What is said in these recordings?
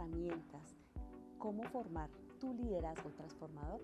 herramientas. ¿Cómo formar tu liderazgo transformador?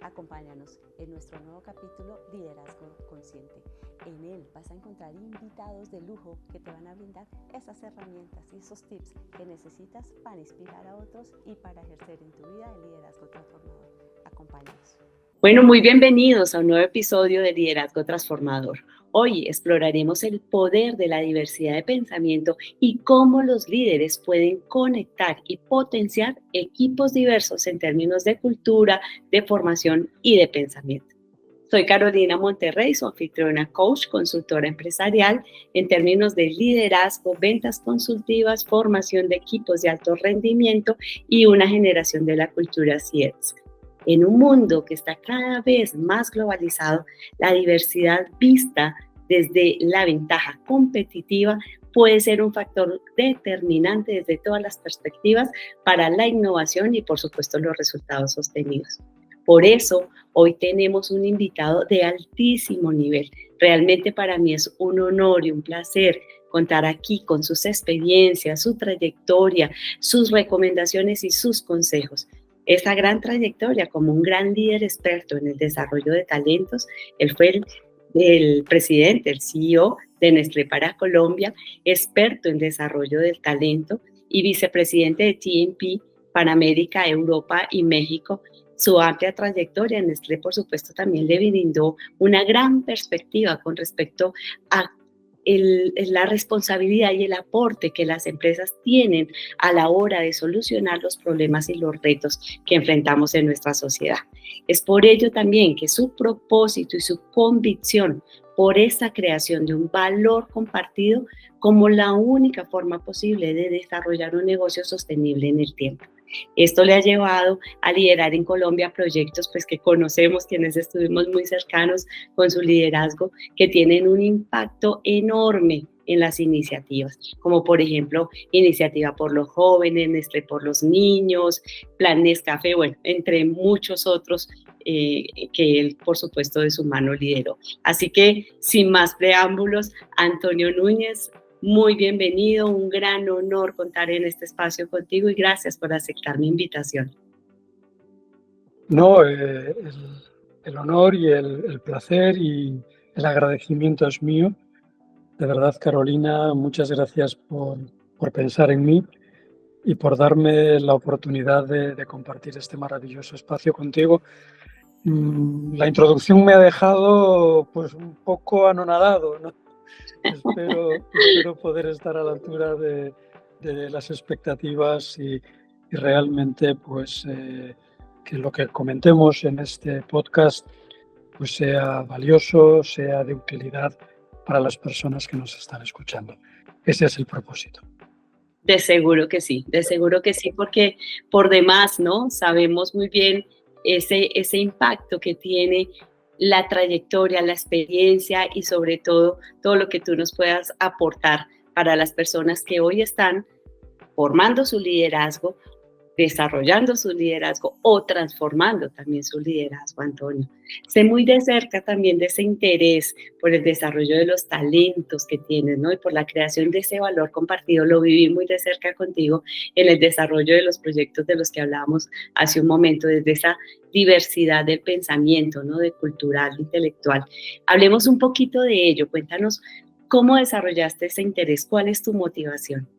Acompáñanos en nuestro nuevo capítulo Liderazgo Consciente. En él vas a encontrar invitados de lujo que te van a brindar esas herramientas y esos tips que necesitas para inspirar a otros y para ejercer en tu vida el liderazgo transformador. Acompáñanos. Bueno, muy bienvenidos a un nuevo episodio de Liderazgo Transformador. Hoy exploraremos el poder de la diversidad de pensamiento y cómo los líderes pueden conectar y potenciar equipos diversos en términos de cultura, de formación y de pensamiento. Soy Carolina Monterrey, su anfitriona, coach, consultora empresarial en términos de liderazgo, ventas consultivas, formación de equipos de alto rendimiento y una generación de la cultura CX. En un mundo que está cada vez más globalizado, la diversidad vista desde la ventaja competitiva puede ser un factor determinante desde todas las perspectivas para la innovación y, por supuesto, los resultados sostenidos. Por eso, hoy tenemos un invitado de altísimo nivel. Realmente para mí es un honor y un placer contar aquí con sus experiencias, su trayectoria, sus recomendaciones y sus consejos. Esa gran trayectoria como un gran líder experto en el desarrollo de talentos. Él fue el presidente, el CEO de Nestlé para Colombia, experto en desarrollo del talento y vicepresidente de TNP para América, Europa y México. Su amplia trayectoria en Nestlé, por supuesto, también le brindó una gran perspectiva con respecto a la responsabilidad y el aporte que las empresas tienen a la hora de solucionar los problemas y los retos que enfrentamos en nuestra sociedad. Es por ello también que su propósito y su convicción por esa creación de un valor compartido como la única forma posible de desarrollar un negocio sostenible en el tiempo. Esto le ha llevado a liderar en Colombia proyectos que conocemos, quienes estuvimos muy cercanos con su liderazgo, que tienen un impacto enorme en las iniciativas, como por ejemplo Iniciativa por los Jóvenes, Nestlé por los Niños, Plan Nescafé, bueno, entre muchos otros que él, por supuesto, de su mano lideró. Así que, sin más preámbulos, Antonio Núñez, muy bienvenido, un gran honor contar en este espacio contigo y gracias por aceptar mi invitación. No, el honor y el placer y el agradecimiento es mío. De verdad, Carolina, muchas gracias por pensar en mí y por darme la oportunidad de compartir este maravilloso espacio contigo. La introducción me ha dejado pues un poco anonadado, ¿no? Espero poder estar a la altura de las expectativas y realmente pues que lo que comentemos en este podcast pues sea valioso, sea de utilidad para las personas que nos están escuchando. Ese es el propósito. De seguro que sí, porque por demás, ¿no? Sabemos muy bien ese impacto que tiene la trayectoria, la experiencia y sobre todo lo que tú nos puedas aportar para las personas que hoy están formando su liderazgo, desarrollando su liderazgo o transformando también su liderazgo, Antonio. Sé muy de cerca también de ese interés por el desarrollo de los talentos que tienes, ¿no? Y por la creación de ese valor compartido. Lo viví muy de cerca contigo en el desarrollo de los proyectos de los que hablábamos hace un momento, desde esa diversidad del pensamiento, ¿no? De cultural, intelectual. Hablemos un poquito de ello. Cuéntanos cómo desarrollaste ese interés, cuál es tu motivación.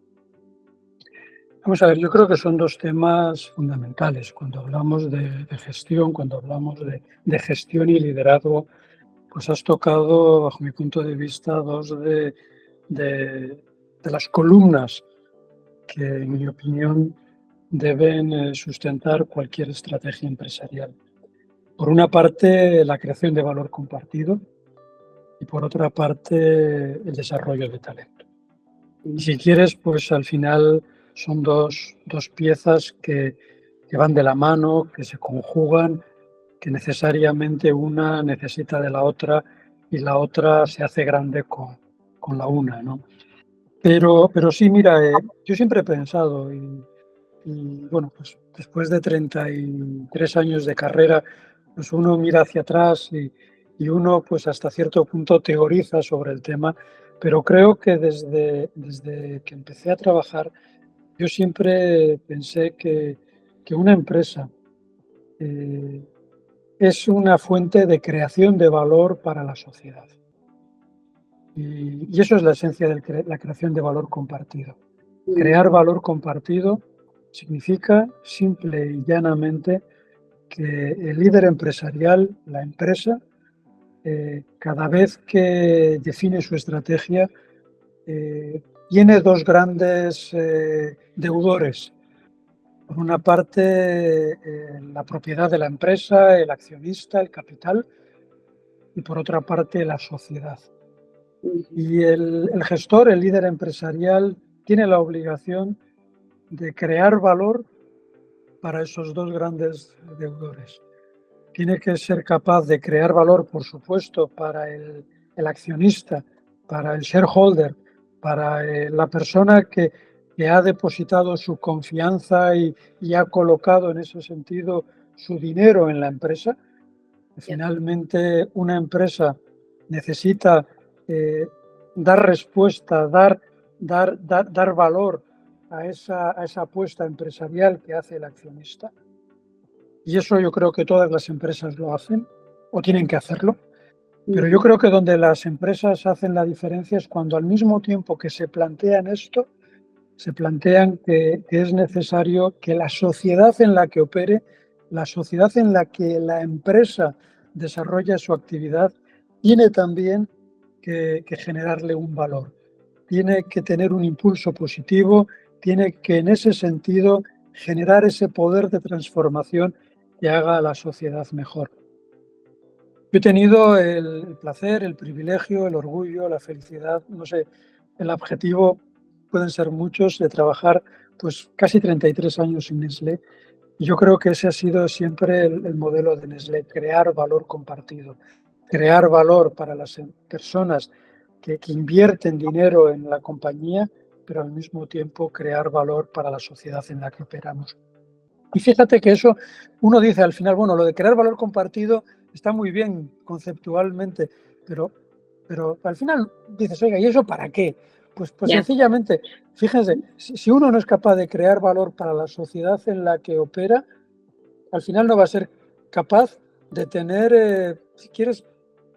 Vamos a ver, yo creo que son dos temas fundamentales cuando hablamos de gestión, cuando hablamos de gestión y liderazgo. Pues has tocado, bajo mi punto de vista, dos de las columnas que, en mi opinión, deben sustentar cualquier estrategia empresarial. Por una parte, la creación de valor compartido y por otra parte, el desarrollo de talento. Y si quieres, pues al final son dos piezas que van de la mano, que se conjugan, que necesariamente una necesita de la otra y la otra se hace grande con la una, ¿no? Pero sí, mira, yo siempre he pensado y bueno, pues después de 33 años de carrera, pues uno mira hacia atrás y uno pues hasta cierto punto teoriza sobre el tema, pero creo que desde que empecé a trabajar Yo siempre pensé que una empresa es una fuente de creación de valor para la sociedad. Y eso es la esencia de la creación de valor compartido. Crear valor compartido significa simple y llanamente que el líder empresarial, la empresa, cada vez que define su estrategia, tiene dos grandes deudores. Por una parte, la propiedad de la empresa, el accionista, el capital, y por otra parte, la sociedad. Y el gestor, el líder empresarial, tiene la obligación de crear valor para esos dos grandes deudores. Tiene que ser capaz de crear valor, por supuesto, para el accionista, para el shareholder, para la persona que ha depositado su confianza y ha colocado en ese sentido su dinero en la empresa. Finalmente, una empresa necesita dar respuesta, dar valor a esa apuesta empresarial que hace el accionista. Y eso yo creo que todas las empresas lo hacen o tienen que hacerlo. Pero yo creo que donde las empresas hacen la diferencia es cuando al mismo tiempo que se plantean esto, se plantean que es necesario que la sociedad en la que opere, la sociedad en la que la empresa desarrolla su actividad, tiene también que generarle un valor. Tiene que tener un impulso positivo, tiene que en ese sentido generar ese poder de transformación que haga a la sociedad mejor. Yo he tenido el placer, el privilegio, el orgullo, la felicidad, no sé, el adjetivo pueden ser muchos, de trabajar pues casi 33 años en Nestlé. Y yo creo que ese ha sido siempre el modelo de Nestlé, crear valor compartido, crear valor para las personas que invierten dinero en la compañía, pero al mismo tiempo crear valor para la sociedad en la que operamos. Y fíjate que eso, uno dice al final, bueno, lo de crear valor compartido está muy bien conceptualmente, pero al final dices, oiga, ¿y eso para qué? Pues sencillamente, fíjense, si uno no es capaz de crear valor para la sociedad en la que opera, al final no va a ser capaz de tener, si quieres,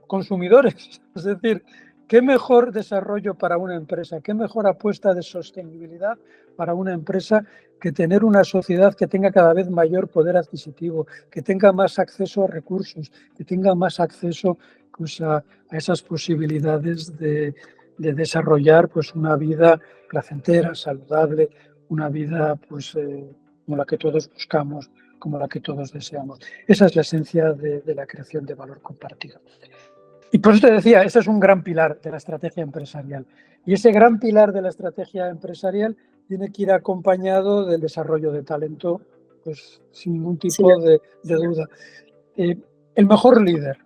consumidores. Es decir, ¿qué mejor desarrollo para una empresa? ¿Qué mejor apuesta de sostenibilidad para una empresa que tener una sociedad que tenga cada vez mayor poder adquisitivo, que tenga más acceso a recursos, que tenga más acceso pues, a esas posibilidades de desarrollar pues, una vida placentera, saludable, una vida pues, como la que todos buscamos, como la que todos deseamos? Esa es la esencia de la creación de valor compartido. Y por eso te decía, ese es un gran pilar de la estrategia empresarial. Y ese gran pilar de la estrategia empresarial tiene que ir acompañado del desarrollo de talento, pues sin ningún tipo de duda. El mejor líder.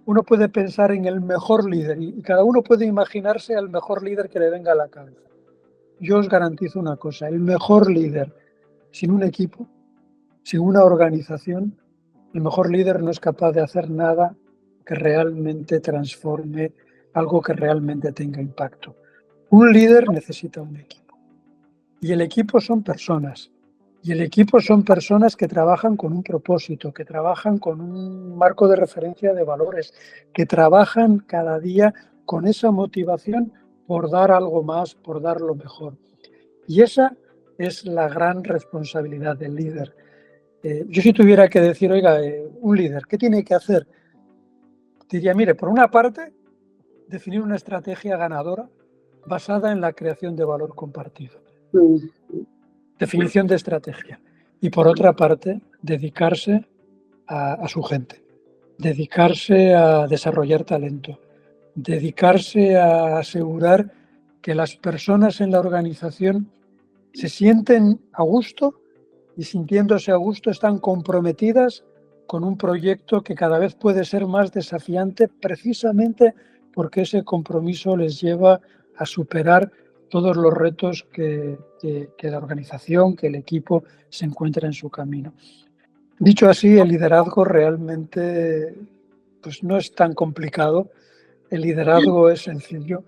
Uno puede pensar en el mejor líder y cada uno puede imaginarse al mejor líder que le venga a la cabeza. Yo os garantizo una cosa, el mejor líder sin un equipo, sin una organización, el mejor líder no es capaz de hacer nada que realmente transforme, algo que realmente tenga impacto. Un líder necesita un equipo. Y el equipo son personas. Y el equipo son personas que trabajan con un propósito, que trabajan con un marco de referencia de valores, que trabajan cada día con esa motivación por dar algo más, por dar lo mejor. Y esa es la gran responsabilidad del líder. Yo si tuviera que decir, oiga, un líder, ¿qué tiene que hacer? Diría, mire, por una parte, definir una estrategia ganadora basada en la creación de valor compartido. Definición de estrategia. Y por otra parte, dedicarse a su gente, dedicarse a desarrollar talento, dedicarse a asegurar que las personas en la organización se sienten a gusto y sintiéndose a gusto están comprometidas con un proyecto que cada vez puede ser más desafiante precisamente porque ese compromiso les lleva a superar todos los retos que la organización, que el equipo se encuentra en su camino. Dicho así, el liderazgo realmente pues no es tan complicado, el liderazgo es sencillo.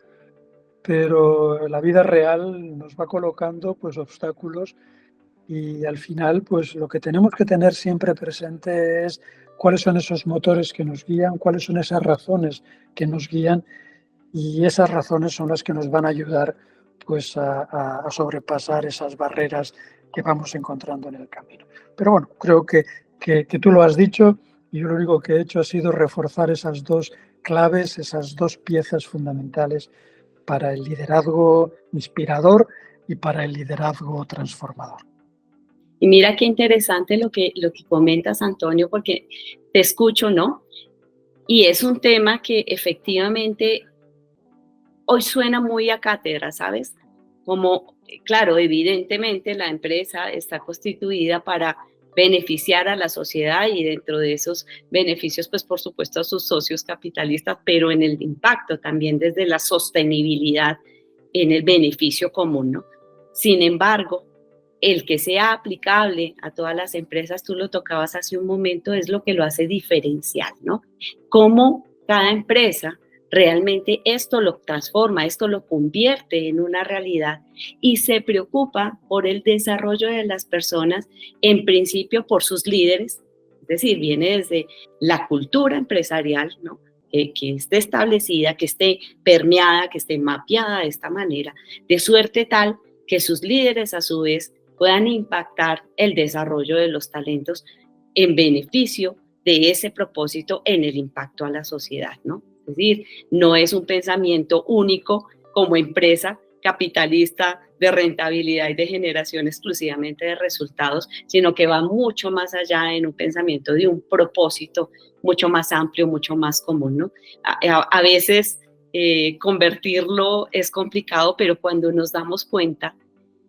pero la vida real nos va colocando pues obstáculos y al final pues lo que tenemos que tener siempre presente es cuáles son esos motores que nos guían, cuáles son esas razones que nos guían y esas razones son las que nos van a ayudar pues a sobrepasar esas barreras que vamos encontrando en el camino. Pero bueno, creo que tú lo has dicho y yo lo único que he hecho ha sido reforzar esas dos claves, esas dos piezas fundamentales para el liderazgo inspirador y para el liderazgo transformador. Y mira qué interesante lo que comentas, Antonio, porque te escucho, ¿no? Y es un tema que efectivamente hoy suena muy a cátedra, ¿sabes? Como, claro, evidentemente la empresa está constituida para beneficiar a la sociedad y dentro de esos beneficios, pues por supuesto a sus socios capitalistas, pero en el impacto también desde la sostenibilidad en el beneficio común, ¿no? Sin embargo, el que sea aplicable a todas las empresas, tú lo tocabas hace un momento, es lo que lo hace diferencial, ¿no? Cómo cada empresa realmente esto lo transforma, esto lo convierte en una realidad y se preocupa por el desarrollo de las personas, en principio por sus líderes, es decir, viene desde la cultura empresarial, ¿no? Que esté establecida, que esté permeada, que esté mapeada de esta manera, de suerte tal que sus líderes a su vez puedan impactar el desarrollo de los talentos en beneficio de ese propósito en el impacto a la sociedad, ¿no? Es decir, no es un pensamiento único como empresa capitalista de rentabilidad y de generación exclusivamente de resultados, sino que va mucho más allá en un pensamiento de un propósito mucho más amplio, mucho más común, ¿no? A veces convertirlo es complicado, pero cuando nos damos cuenta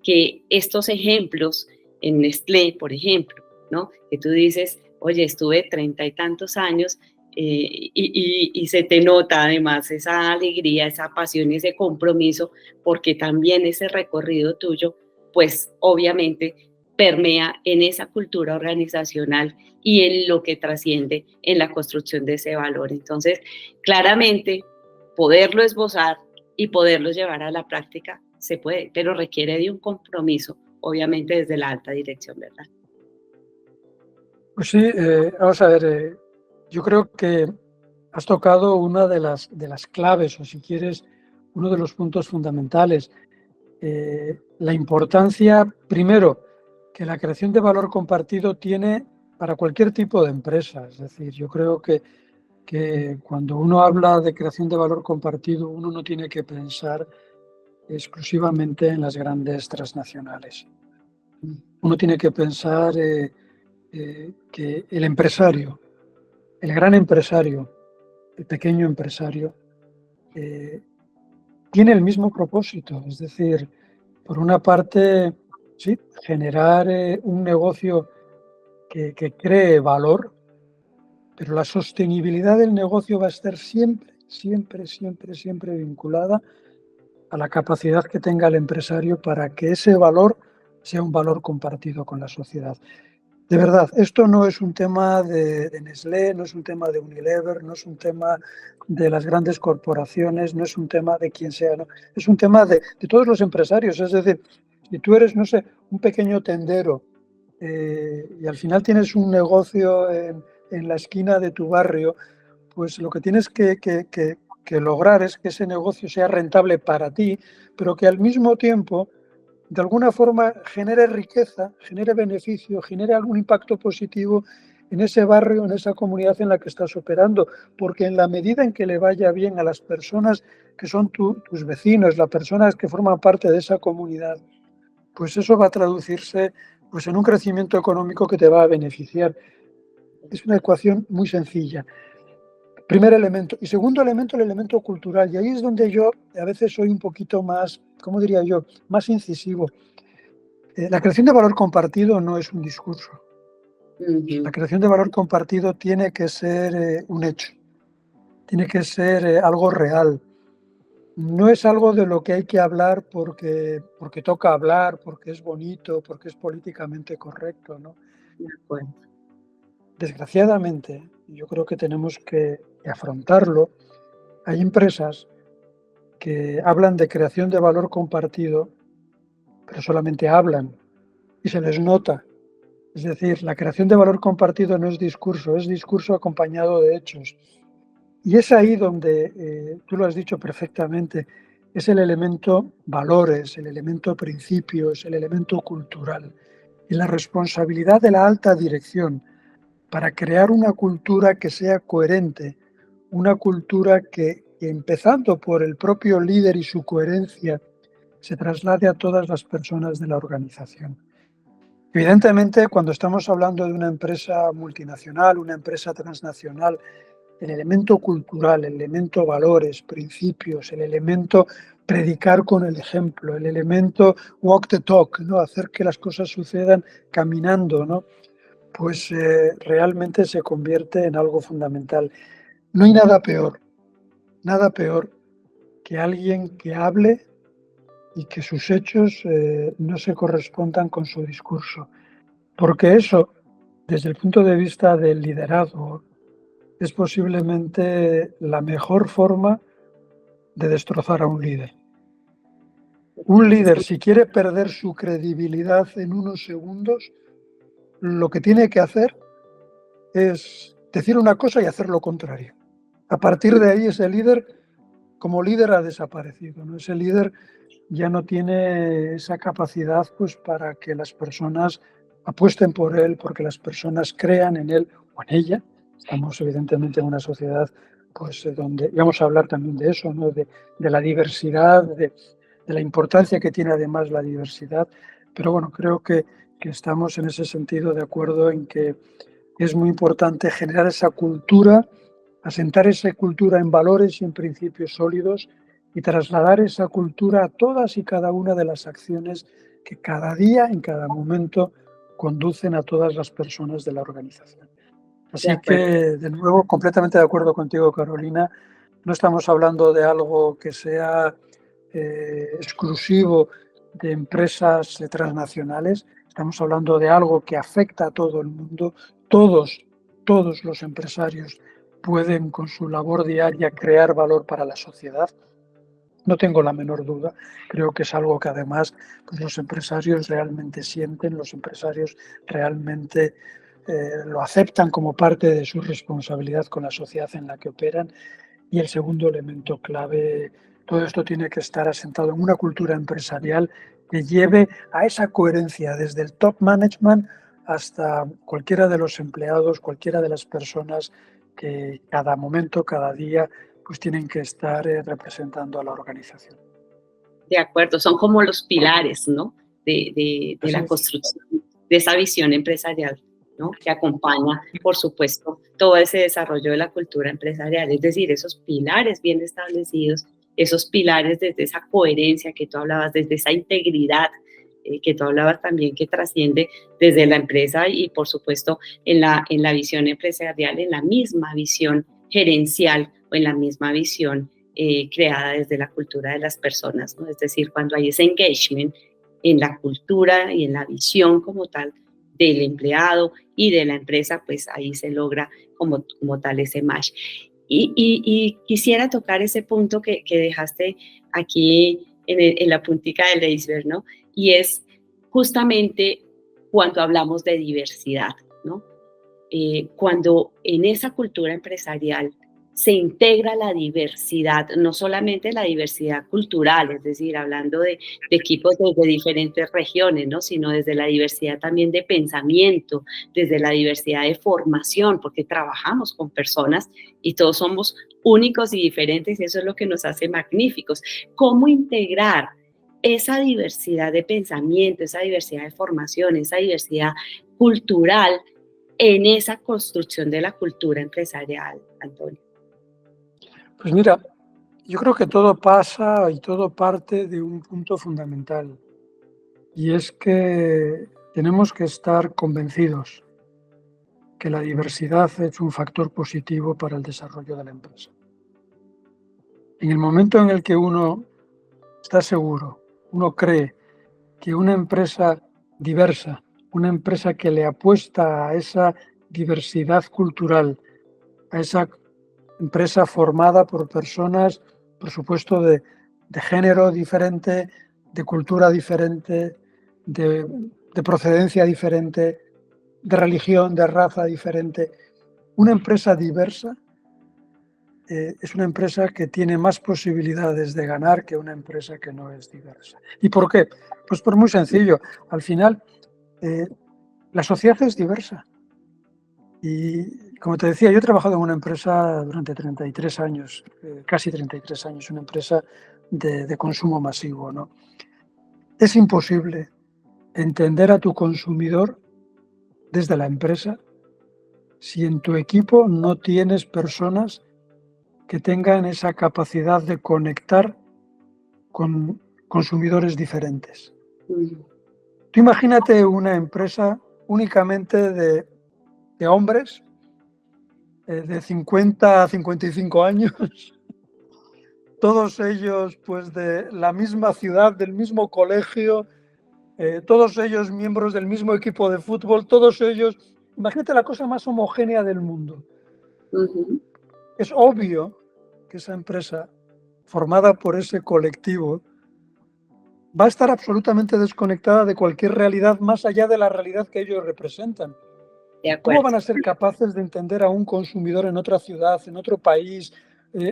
que estos ejemplos en Nestlé, por ejemplo, ¿no? Que tú dices, oye, estuve 30 y tantos años y se te nota además esa alegría, esa pasión y ese compromiso, porque también ese recorrido tuyo, pues obviamente permea en esa cultura organizacional y en lo que trasciende en la construcción de ese valor. Entonces, claramente, poderlo esbozar y poderlo llevar a la práctica se puede, pero requiere de un compromiso, obviamente desde la alta dirección, ¿verdad? Pues sí, vamos a ver, yo creo que has tocado una de las claves, o si quieres, uno de los puntos fundamentales. La importancia, primero, que la creación de valor compartido tiene para cualquier tipo de empresa. Es decir, yo creo que cuando uno habla de creación de valor compartido, uno no tiene que pensar exclusivamente en las grandes transnacionales. Uno tiene que pensar que el empresario, el gran empresario, el pequeño empresario, tiene el mismo propósito. Es decir, por una parte, sí, generar un negocio que cree valor, pero la sostenibilidad del negocio va a estar siempre, siempre, siempre, siempre vinculada a la capacidad que tenga el empresario para que ese valor sea un valor compartido con la sociedad. De verdad, esto no es un tema de Nestlé, no es un tema de Unilever, no es un tema de las grandes corporaciones, no es un tema de quien sea, no, es un tema de todos los empresarios. Es decir, si tú eres, no sé, un pequeño tendero y al final tienes un negocio en la esquina de tu barrio, pues lo que tienes que lograr es que ese negocio sea rentable para ti, pero que al mismo tiempo de alguna forma genere riqueza, genere beneficio, genere algún impacto positivo en ese barrio, en esa comunidad en la que estás operando, porque en la medida en que le vaya bien a las personas que son tus vecinos, las personas que forman parte de esa comunidad, pues eso va a traducirse pues en un crecimiento económico que te va a beneficiar. Es una ecuación muy sencilla. Primer elemento. Y segundo elemento, el elemento cultural. Y ahí es donde yo a veces soy un poquito más, ¿cómo diría yo?, más incisivo. La creación de valor compartido no es un discurso. La creación de valor compartido tiene que ser un hecho, tiene que ser algo real. No es algo de lo que hay que hablar porque toca hablar, porque es bonito, porque es políticamente correcto, ¿no? De acuerdo. Desgraciadamente, yo creo que tenemos que afrontarlo. Hay empresas que hablan de creación de valor compartido, pero solamente hablan y se les nota. Es decir, la creación de valor compartido no es discurso acompañado de hechos. Y es ahí donde, tú lo has dicho perfectamente, es el elemento valores, el elemento principios, el elemento cultural. Y la responsabilidad de la alta dirección para crear una cultura que sea coherente, una cultura que empezando por el propio líder y su coherencia, se traslade a todas las personas de la organización. Evidentemente, cuando estamos hablando de una empresa multinacional, una empresa transnacional, el elemento cultural, el elemento valores, principios, el elemento predicar con el ejemplo, el elemento walk the talk, ¿no? Hacer que las cosas sucedan caminando, ¿no? Pues realmente se convierte en algo fundamental. No hay nada peor que alguien que hable y que sus hechos no se correspondan con su discurso. Porque eso, desde el punto de vista del liderazgo, es posiblemente la mejor forma de destrozar a un líder. Un líder, si quiere perder su credibilidad en unos segundos, lo que tiene que hacer es decir una cosa y hacer lo contrario. A partir de ahí, ese líder, como líder, ha desaparecido, ¿no? Ese líder ya no tiene esa capacidad pues, para que las personas apuesten por él, porque las personas crean en él o en ella. Estamos evidentemente en una sociedad pues, donde, y vamos a hablar también de eso, ¿no? de la diversidad, de la importancia que tiene además la diversidad, pero bueno, creo que estamos en ese sentido de acuerdo en que es muy importante generar esa cultura, asentar esa cultura en valores y en principios sólidos y trasladar esa cultura a todas y cada una de las acciones que cada día, en cada momento, conducen a todas las personas de la organización. Así que, de nuevo, completamente de acuerdo contigo, Carolina. No estamos hablando de algo que sea exclusivo de empresas transnacionales. Estamos hablando de algo que afecta a todo el mundo. Todos los empresarios pueden, con su labor diaria, crear valor para la sociedad. No tengo la menor duda. Creo que es algo que además pues, los empresarios realmente sienten, los empresarios realmente lo aceptan como parte de su responsabilidad con la sociedad en la que operan. Y el segundo elemento clave, todo esto tiene que estar asentado en una cultura empresarial que lleve a esa coherencia desde el top management hasta cualquiera de los empleados, cualquiera de las personas que cada momento, cada día, pues tienen que estar representando a la organización. De acuerdo, son como los pilares, ¿no? de la construcción de esa visión empresarial, ¿no? Que acompaña, por supuesto, todo ese desarrollo de la cultura empresarial, es decir, esos pilares bien establecidos, esos pilares desde esa coherencia que tú hablabas, desde esa integridad que tú hablabas también, que trasciende desde la empresa y, por supuesto, en la visión empresarial, en la misma visión gerencial o en la misma visión creada desde la cultura de las personas, ¿no? Es decir, cuando hay ese engagement en la cultura y en la visión como tal del empleado y de la empresa, pues ahí se logra como tal ese match. Y quisiera tocar ese punto que dejaste aquí en la puntica del iceberg, ¿no? Y es justamente cuando hablamos de diversidad, ¿no? Cuando en esa cultura empresarial se integra la diversidad, no solamente la diversidad cultural, es decir, hablando de equipos desde diferentes regiones, ¿no? Sino desde la diversidad también de pensamiento, desde la diversidad de formación, porque trabajamos con personas y todos somos únicos y diferentes y eso es lo que nos hace magníficos. ¿Cómo integrar esa diversidad de pensamiento, esa diversidad de formación, esa diversidad cultural en esa construcción de la cultura empresarial, Antonio? Pues mira, yo creo que todo pasa y todo parte de un punto fundamental, y es que tenemos que estar convencidos que la diversidad es un factor positivo para el desarrollo de la empresa. En el momento en el que uno está seguro, uno cree que una empresa diversa, una empresa que le apuesta a esa diversidad cultural, a esa empresa formada por personas, por supuesto, de de género diferente, de cultura diferente, de procedencia diferente, de religión, de raza diferente. Una empresa diversa es una empresa que tiene más posibilidades de ganar que una empresa que no es diversa. ¿Y por qué? Pues por muy sencillo. Al final, la sociedad es diversa. Y como te decía, yo he trabajado en una empresa durante 33 años, casi 33 años, una empresa de consumo masivo, ¿no? Es imposible entender a tu consumidor desde la empresa si en tu equipo no tienes personas que tengan esa capacidad de conectar con consumidores diferentes. Tú imagínate una empresa únicamente de hombres de 50 a 55 años, todos ellos pues de la misma ciudad, del mismo colegio, todos ellos miembros del mismo equipo de fútbol, todos ellos, imagínate la cosa más homogénea del mundo. Es obvio que esa empresa, formada por ese colectivo, va a estar absolutamente desconectada de cualquier realidad más allá de la realidad que ellos representan. ¿Cómo van a ser capaces de entender a un consumidor en otra ciudad, en otro país,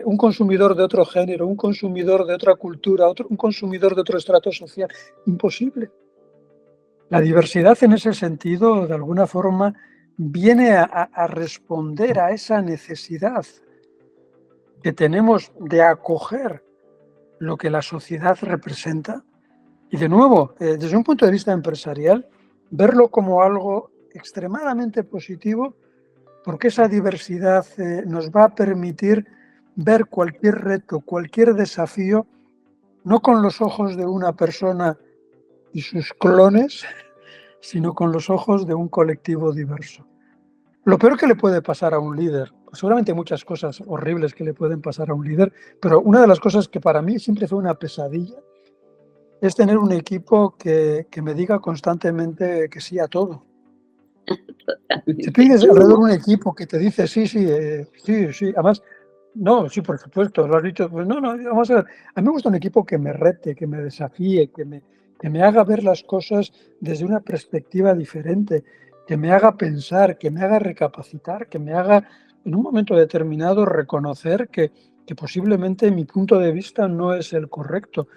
un consumidor de otro género, un consumidor de otra cultura, un consumidor de otro estrato social? Imposible. La diversidad en ese sentido, de alguna forma, viene a responder a esa necesidad que tenemos de acoger lo que la sociedad representa. Y de nuevo, desde un punto de vista empresarial, verlo como algo extremadamente positivo, porque esa diversidad nos va a permitir ver cualquier reto, cualquier desafío, no con los ojos de una persona y sus clones, sino con los ojos de un colectivo diverso. Lo peor que le puede pasar a un líder, seguramente hay muchas cosas horribles que le pueden pasar a un líder, pero una de las cosas que para mí siempre fue una pesadilla es tener un equipo que me diga constantemente que sí a todo. Si tú tienes alrededor un equipo que te dice sí, además, no, sí, por supuesto, lo has dicho, pues no, vamos a ver, a mí me gusta un equipo que me rete, que me desafíe, que me haga ver las cosas desde una perspectiva diferente, que me haga pensar, que me haga recapacitar, que me haga en un momento determinado reconocer que posiblemente mi punto de vista no es el correcto.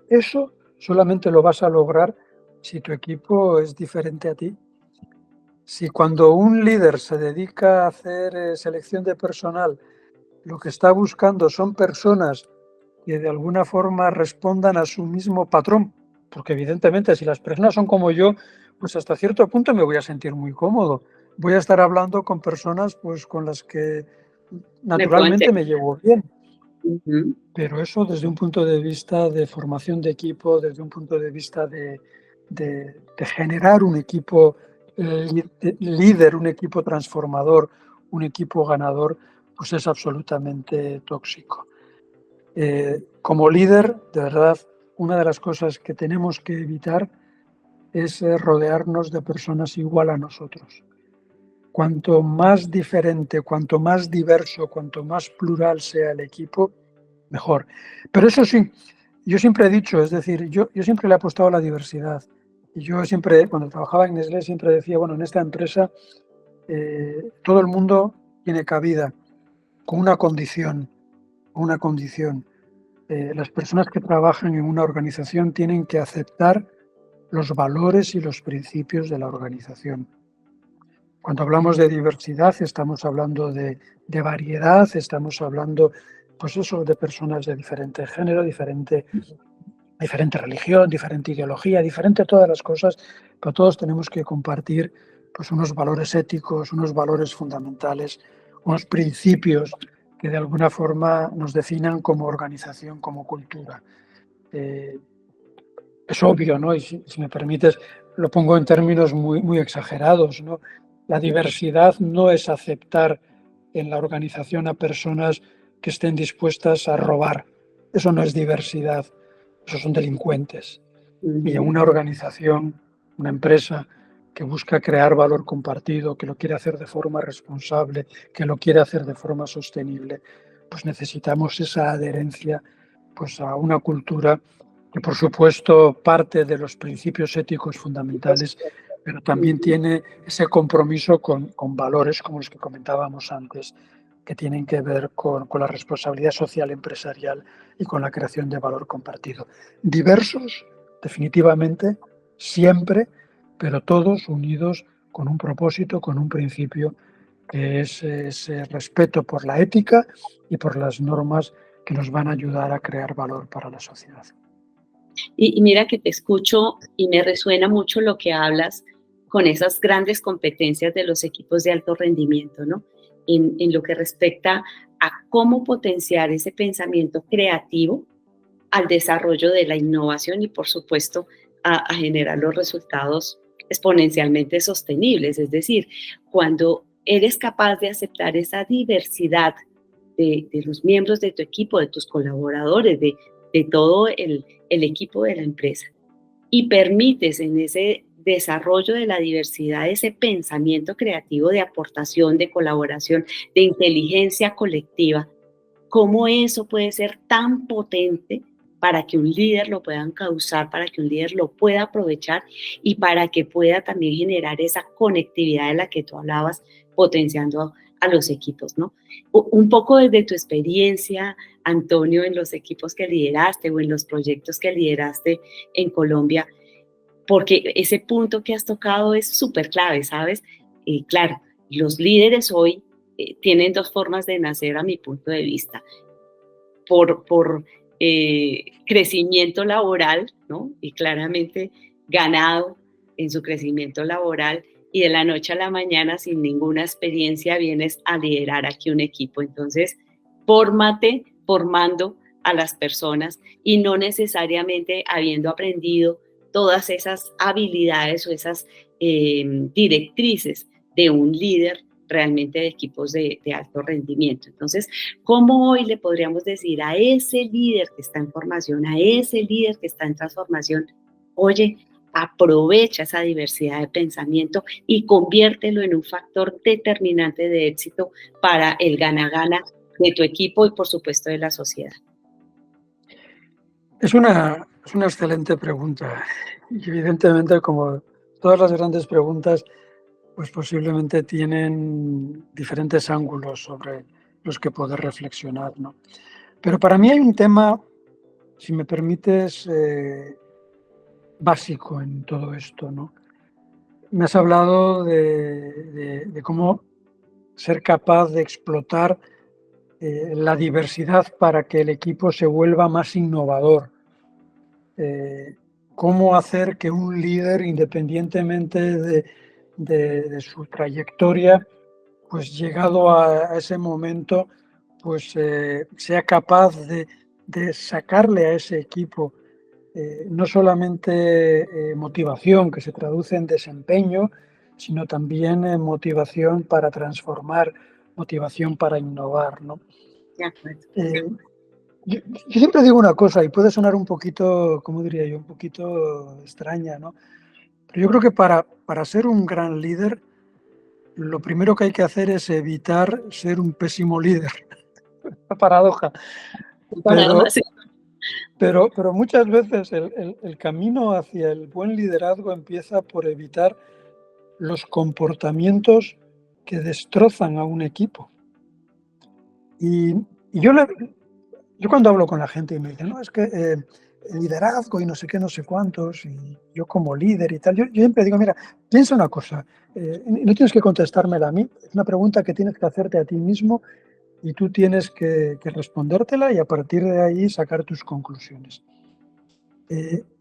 Eso solamente lo vas a lograr si tu equipo es diferente a ti. Si cuando un líder se dedica a hacer selección de personal, lo que está buscando son personas que de alguna forma respondan a su mismo patrón, porque evidentemente si las personas son como yo, pues hasta cierto punto me voy a sentir muy cómodo. Voy a estar hablando con personas pues con las que naturalmente me llevo bien. Pero eso desde un punto de vista de formación de equipo, desde un punto de vista de generar un equipo líder, un equipo transformador, un equipo ganador, pues es absolutamente tóxico. Como líder, de verdad, una de las cosas que tenemos que evitar es rodearnos de personas igual a nosotros. Cuanto más diferente, cuanto más diverso, cuanto más plural sea el equipo, mejor. Pero eso sí, yo siempre he dicho, es decir, yo siempre le he apostado a la diversidad. Y yo siempre, cuando trabajaba en Nestlé, siempre decía, bueno, en esta empresa todo el mundo tiene cabida, con una condición. Las personas que trabajan en una organización tienen que aceptar los valores y los principios de la organización. Cuando hablamos de diversidad, estamos hablando de variedad, estamos hablando, pues eso, de personas de diferente género, diferente religión, diferente ideología, diferente todas las cosas, pero todos tenemos que compartir pues unos valores éticos, unos valores fundamentales, unos principios que de alguna forma nos definan como organización, como cultura. Es obvio, ¿no? Y si me permites, lo pongo en términos muy exagerados, ¿no? La diversidad no es aceptar en la organización a personas que estén dispuestas a robar. Eso no es diversidad, esos son delincuentes. Y en una organización, una empresa que busca crear valor compartido, que lo quiere hacer de forma responsable, que lo quiere hacer de forma sostenible, pues necesitamos esa adherencia pues a una cultura que, por supuesto, parte de los principios éticos fundamentales, pero también tiene ese compromiso con valores como los que comentábamos antes, que tienen que ver con la responsabilidad social empresarial y con la creación de valor compartido. Diversos, definitivamente, siempre, pero todos unidos con un propósito, con un principio, que es ese respeto por la ética y por las normas que nos van a ayudar a crear valor para la sociedad. Y mira que te escucho y me resuena mucho lo que hablas con esas grandes competencias de los equipos de alto rendimiento, ¿no? En lo que respecta a cómo potenciar ese pensamiento creativo al desarrollo de la innovación y, por supuesto, a generar los resultados exponencialmente sostenibles. Es decir, cuando eres capaz de aceptar esa diversidad de los miembros de tu equipo, de tus colaboradores, de todo el equipo de la empresa, y permites en ese desarrollo de la diversidad, ese pensamiento creativo de aportación, de colaboración, de inteligencia colectiva, cómo eso puede ser tan potente para que un líder lo pueda causar, para que un líder lo pueda aprovechar y para que pueda también generar esa conectividad de la que tú hablabas, potenciando a los equipos, ¿no? Un poco desde tu experiencia, Antonio, en los equipos que lideraste o en los proyectos que lideraste en Colombia, porque ese punto que has tocado es súper clave, ¿sabes? Y claro, los líderes hoy tienen dos formas de nacer a mi punto de vista. Por crecimiento laboral, ¿no? Y claramente ganado en su crecimiento laboral, y de la noche a la mañana sin ninguna experiencia vienes a liderar aquí un equipo. Entonces, fórmate formando a las personas y no necesariamente habiendo aprendido todas esas habilidades o esas directrices de un líder realmente de equipos de alto rendimiento. Entonces, ¿cómo hoy le podríamos decir a ese líder que está en formación, a ese líder que está en transformación, oye, aprovecha esa diversidad de pensamiento y conviértelo en un factor determinante de éxito para el gana-gana de tu equipo y, por supuesto, de la sociedad? Es una excelente pregunta y evidentemente, como todas las grandes preguntas, pues posiblemente tienen diferentes ángulos sobre los que poder reflexionar, ¿no? Pero para mí hay un tema, si me permites, básico en todo esto, ¿no? Me has hablado de cómo ser capaz de explotar la diversidad para que el equipo se vuelva más innovador. Cómo hacer que un líder, independientemente de su trayectoria, pues llegado a ese momento, pues sea capaz de sacarle a ese equipo no solamente motivación que se traduce en desempeño, sino también motivación para transformar, motivación para innovar, ¿no? De acuerdo. Yo, yo siempre digo una cosa y puede sonar un poquito, ¿cómo diría yo? Un poquito extraña, ¿no? Pero yo creo que para ser un gran líder, lo primero que hay que hacer es evitar ser un pésimo líder. Una paradoja. Pero, Sí. pero muchas veces el camino hacia el buen liderazgo empieza por evitar los comportamientos que destrozan a un equipo. Y yo cuando hablo con la gente y me dicen, no, es que el liderazgo y no sé qué, no sé cuántos, y yo como líder y tal, yo siempre digo, mira, piensa una cosa, no tienes que contestármela a mí, es una pregunta que tienes que hacerte a ti mismo y tú tienes que respondértela y a partir de ahí sacar tus conclusiones.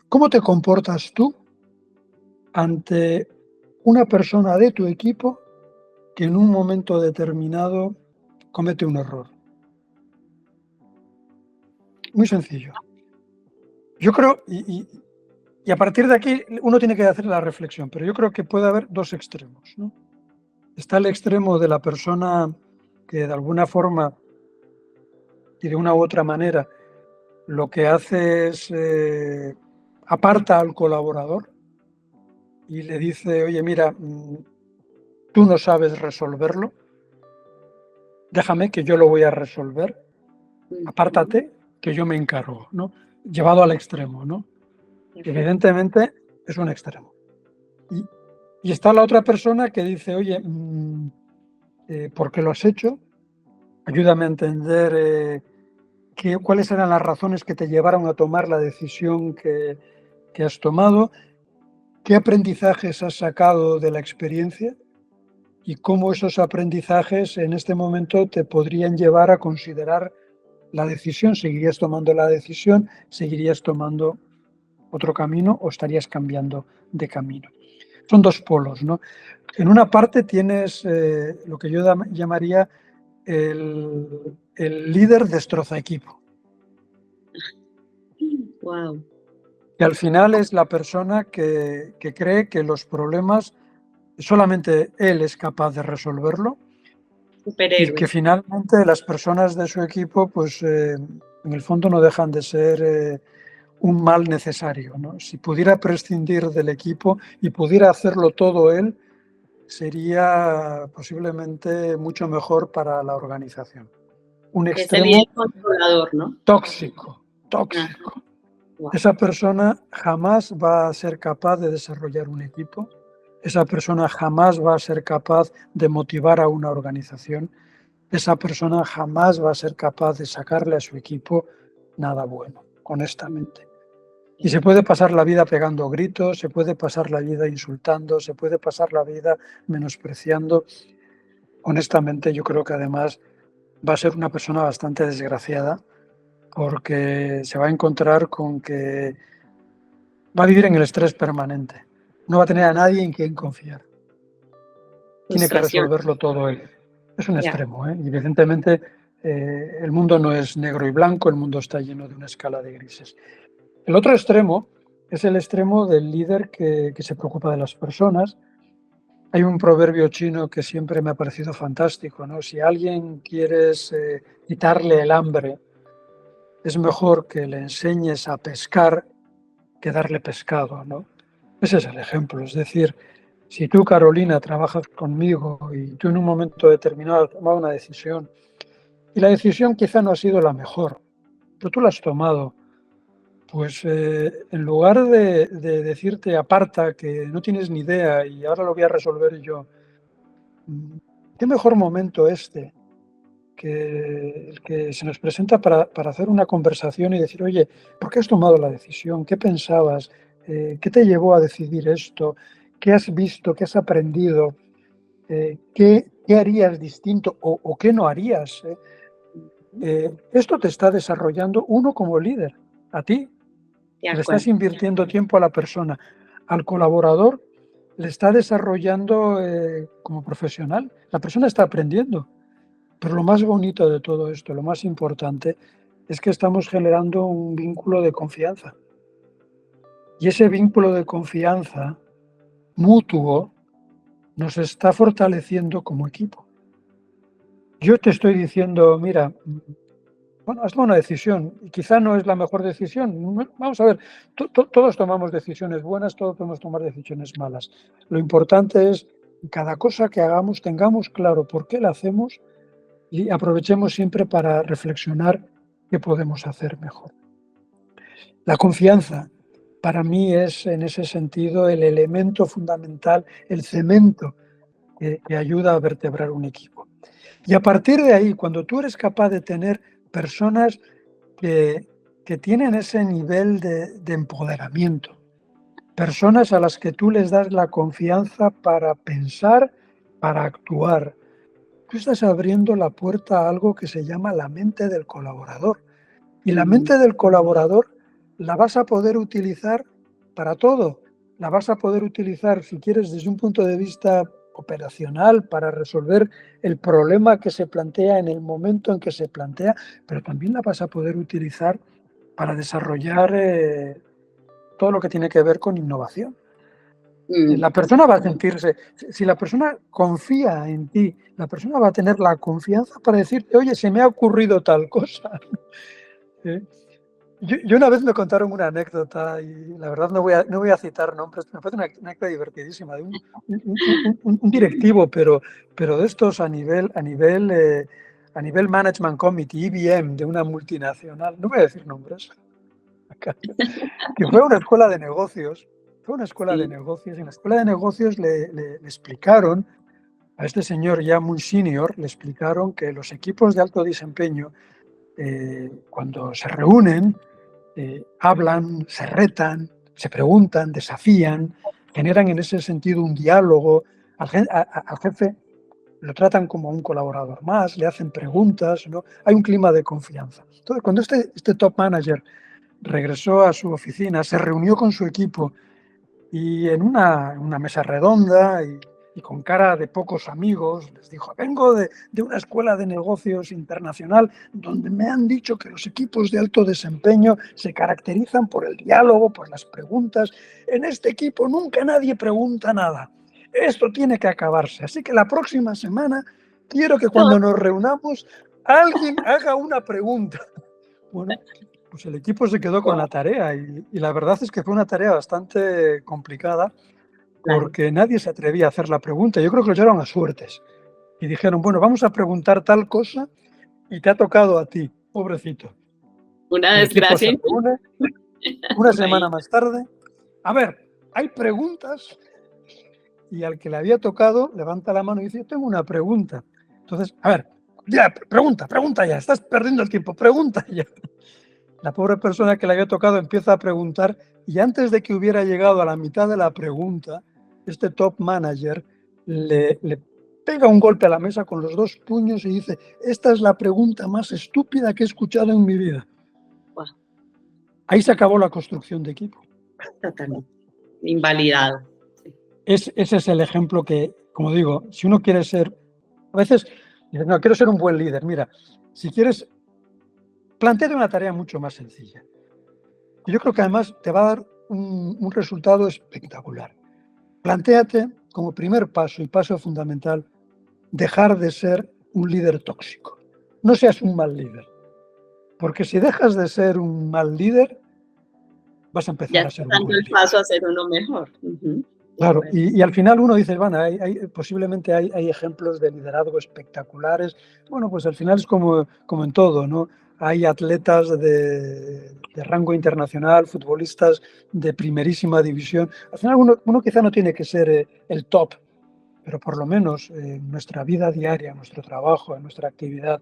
¿Cómo te comportas tú ante una persona de tu equipo que en un momento determinado comete un error? Muy sencillo. Yo creo, y a partir de aquí uno tiene que hacer la reflexión, pero yo creo que puede haber dos extremos, ¿no? Está el extremo de la persona que de alguna forma y de una u otra manera lo que hace es aparta al colaborador y le dice, oye, mira, tú no sabes resolverlo, déjame que yo lo voy a resolver, apártate. que yo me encargo, ¿no? Llevado al extremo, ¿no? Evidentemente es un extremo. Y está la otra persona que dice, oye, ¿por qué lo has hecho? Ayúdame a entender cuáles eran las razones que te llevaron a tomar la decisión que has tomado, qué aprendizajes has sacado de la experiencia y cómo esos aprendizajes en este momento te podrían llevar a considerar la decisión. ¿Seguirías tomando la decisión? ¿Seguirías tomando otro camino o estarías cambiando de camino? Son dos polos, ¿no? En una parte tienes lo que yo llamaría el líder destroza equipo. Wow. Que al final es la persona que cree que los problemas solamente él es capaz de resolverlo. Superhéroe. Y que finalmente las personas de su equipo, pues en el fondo no dejan de ser un mal necesario, ¿no? Si pudiera prescindir del equipo y pudiera hacerlo todo él, sería posiblemente mucho mejor para la organización. Un extremo es el líder controlador, ¿no? tóxico. Wow. Esa persona jamás va a ser capaz de desarrollar un equipo. Esa persona jamás va a ser capaz de motivar a una organización. Esa persona jamás va a ser capaz de sacarle a su equipo nada bueno, honestamente. Y se puede pasar la vida pegando gritos, se puede pasar la vida insultando, se puede pasar la vida menospreciando. Honestamente, yo creo que además va a ser una persona bastante desgraciada porque se va a encontrar con que va a vivir en el estrés permanente. No va a tener a nadie en quien confiar. Tiene que resolverlo todo él. Es un extremo, ¿eh? Y evidentemente el mundo no es negro y blanco, el mundo está lleno de una escala de grises. El otro extremo es el extremo del líder que se preocupa de las personas. Hay un proverbio chino que siempre me ha parecido fantástico, ¿no? Si a alguien quieres quitarle el hambre, es mejor que le enseñes a pescar que darle pescado, ¿no? Ese es el ejemplo. Es decir, si tú, Carolina, trabajas conmigo y tú en un momento determinado has tomado una decisión y la decisión quizá no ha sido la mejor, pero tú la has tomado, pues en lugar de decirte aparta que no tienes ni idea y ahora lo voy a resolver yo, qué mejor momento que el que se nos presenta para hacer una conversación y decir, oye, ¿por qué has tomado la decisión? ¿Qué pensabas? ¿Qué te llevó a decidir esto? ¿Qué has visto? ¿Qué has aprendido? ¿Qué harías distinto o qué no harías? Esto te está desarrollando uno como líder, a ti. Le estás invirtiendo tiempo a la persona. Al colaborador le está desarrollando como profesional. La persona está aprendiendo. Pero lo más bonito de todo esto, lo más importante, es que estamos generando un vínculo de confianza. Y ese vínculo de confianza mutuo nos está fortaleciendo como equipo. Yo te estoy diciendo, mira, bueno, has tomado una decisión y quizá no es la mejor decisión. Vamos a ver, todos tomamos decisiones buenas, todos podemos tomar decisiones malas. Lo importante es que cada cosa que hagamos tengamos claro por qué la hacemos y aprovechemos siempre para reflexionar qué podemos hacer mejor. La confianza para mí es en ese sentido el elemento fundamental, el cemento que ayuda a vertebrar un equipo. Y a partir de ahí, cuando tú eres capaz de tener personas que tienen ese nivel de empoderamiento, personas a las que tú les das la confianza para pensar, para actuar, tú estás abriendo la puerta a algo que se llama la mente del colaborador. Y la mente del colaborador la vas a poder utilizar para todo. La vas a poder utilizar, si quieres, desde un punto de vista operacional para resolver el problema que se plantea en el momento en que se plantea, pero también la vas a poder utilizar para desarrollar todo lo que tiene que ver con innovación. La persona va a sentirse, si la persona confía en ti, la persona va a tener la confianza para decirte, oye, se me ha ocurrido tal cosa. Yo una vez me contaron una anécdota y la verdad no voy a citar nombres, me parece una anécdota divertidísima de un directivo, pero de estos a nivel a nivel Management Committee, IBM, de una multinacional, no voy a decir nombres, acá, que fue una escuela de negocios. Fue una escuela de Sí. negocios. En la escuela de negocios le explicaron a este señor ya muy senior, le explicaron que los equipos de alto desempeño, cuando se reúnen, hablan, se retan, se preguntan, desafían, generan en ese sentido un diálogo. Al jefe lo tratan como un colaborador más, le hacen preguntas, ¿no? Hay un clima de confianza. Entonces, cuando este top manager regresó a su oficina, se reunió con su equipo y en una mesa redonda y con cara de pocos amigos, les dijo: vengo de una escuela de negocios internacional donde me han dicho que los equipos de alto desempeño se caracterizan por el diálogo, por las preguntas. En este equipo nunca nadie pregunta nada. Esto tiene que acabarse. Así que la próxima semana quiero que cuando nos reunamos alguien haga una pregunta. Bueno, pues el equipo se quedó con la tarea y la verdad es que fue una tarea bastante complicada porque nadie se atrevía a hacer la pregunta. Yo creo que lo llevaron a suertes y dijeron: bueno, vamos a preguntar tal cosa y te ha tocado a ti, pobrecito. Una El equipo se desgracia. reúne una semana más tarde. A ver, hay preguntas, y al que le había tocado levanta la mano y dice: yo tengo una pregunta. Entonces, a ver, ya, pregunta ya, estás perdiendo el tiempo, pregunta ya. La pobre persona que le había tocado empieza a preguntar y antes de que hubiera llegado a la mitad de la pregunta, este top manager le pega un golpe a la mesa con los dos puños y dice: esta es la pregunta más estúpida que he escuchado en mi vida. Wow. Ahí se acabó la construcción de equipo. Totalmente. Invalidado. Sí. Ese es el ejemplo que, como digo, si uno quiere ser, a veces dices: no, quiero ser un buen líder. Mira, si quieres, plantéate una tarea mucho más sencilla. Yo creo que además te va a dar un resultado espectacular. Plantéate como primer paso y paso fundamental dejar de ser un líder tóxico. No seas un mal líder, porque si dejas de ser un mal líder, vas a empezar Ya a ser un dando buen el líder. paso a ser uno mejor. Claro, y al final uno dice: bueno, posiblemente hay ejemplos de liderazgo espectaculares. Bueno, pues al final es como en todo, ¿no? Hay atletas de rango internacional, futbolistas de primerísima división. Al final uno quizá no tiene que ser el top, pero por lo menos en nuestra vida diaria, en nuestro trabajo, en nuestra actividad,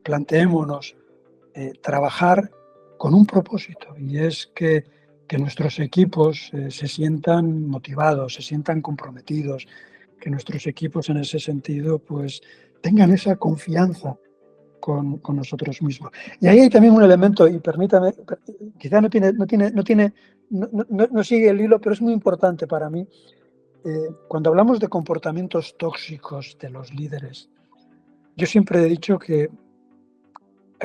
planteémonos trabajar con un propósito, y es que nuestros equipos se sientan motivados, se sientan comprometidos, que nuestros equipos en ese sentido pues tengan esa confianza con nosotros mismos. Y ahí hay también un elemento, y permítame, quizá no sigue el hilo, pero es muy importante para mí. Cuando hablamos de comportamientos tóxicos de los líderes, yo siempre he dicho que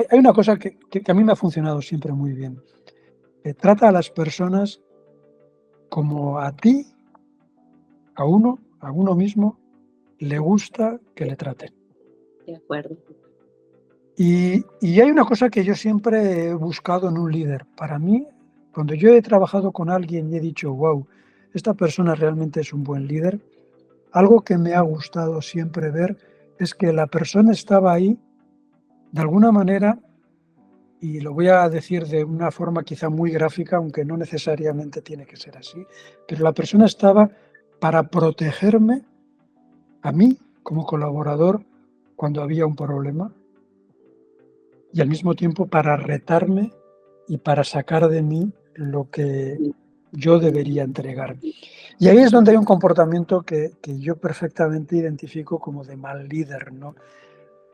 hay una cosa que a mí me ha funcionado siempre muy bien. Trata a las personas como a ti, a uno mismo, le gusta que le traten. De acuerdo. Y hay una cosa que yo siempre he buscado en un líder. Para mí, cuando yo he trabajado con alguien y he dicho: wow, esta persona realmente es un buen líder, algo que me ha gustado siempre ver es que la persona estaba ahí, de alguna manera, y lo voy a decir de una forma quizá muy gráfica, aunque no necesariamente tiene que ser así, pero la persona estaba para protegerme a mí como colaborador cuando había un problema, y al mismo tiempo para retarme y para sacar de mí lo que yo debería entregar. Y ahí es donde hay un comportamiento que yo perfectamente identifico como de mal líder, ¿no?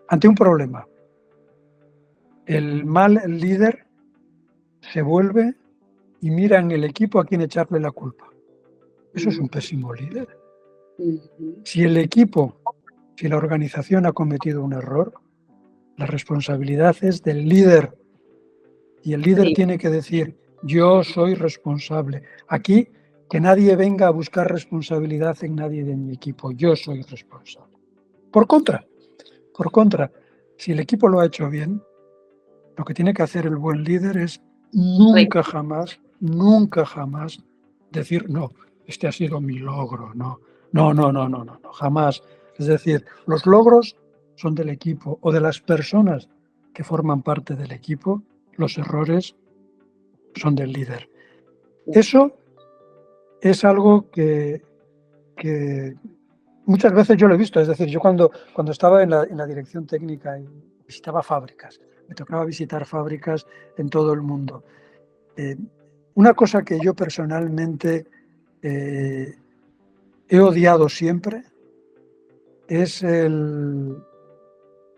Ante un problema, el mal líder se vuelve y mira en el equipo a quién echarle la culpa. Eso es un pésimo líder. Si el equipo, si la organización ha cometido un error, la responsabilidad es del líder. Y el líder tiene que decir: yo soy responsable. Aquí, que nadie venga a buscar responsabilidad en nadie de mi equipo. Yo soy responsable. Por contra, si el equipo lo ha hecho bien, lo que tiene que hacer el buen líder es nunca jamás decir: no, este ha sido mi logro, no, jamás. Es decir, los logros son del equipo o de las personas que forman parte del equipo, los errores son del líder. Eso es algo que muchas veces yo lo he visto. Es decir, yo cuando estaba en la dirección técnica y visitaba fábricas, me tocaba visitar fábricas en todo el mundo. Una cosa que yo personalmente he odiado siempre es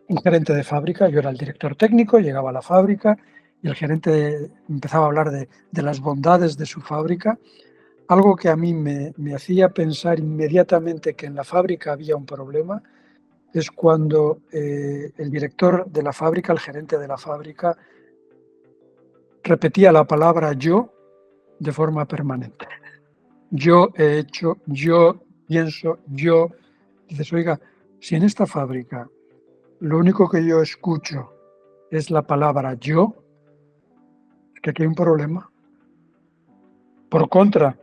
un gerente de fábrica. Yo era el director técnico, llegaba a la fábrica y el gerente empezaba a hablar de las bondades de su fábrica. Algo que a mí me hacía pensar inmediatamente que en la fábrica había un problema es cuando el director de la fábrica, el gerente de la fábrica, repetía la palabra yo de forma permanente. Yo he hecho, yo pienso, yo. Dices, oiga, si en esta fábrica lo único que yo escucho es la palabra yo, es que aquí hay un problema. Por contra,